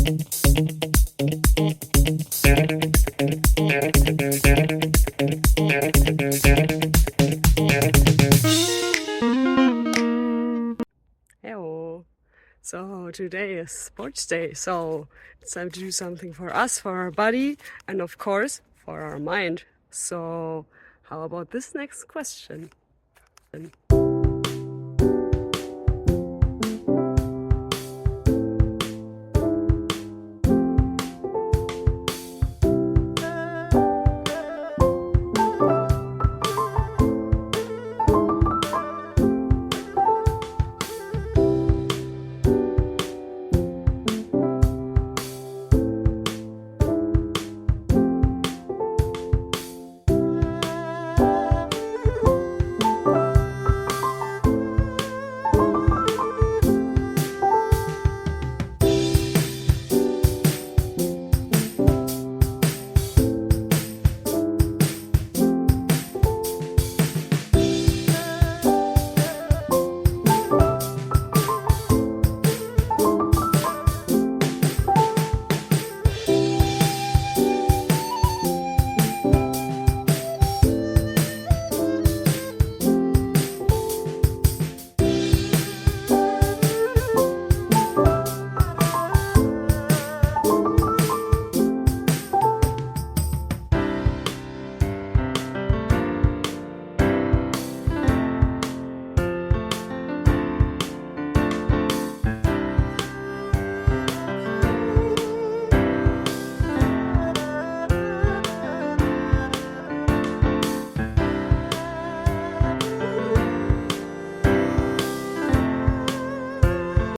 Hello. So today is sports day, so it's time to do something for us, for our body, and of course for our mind. So how about this next question?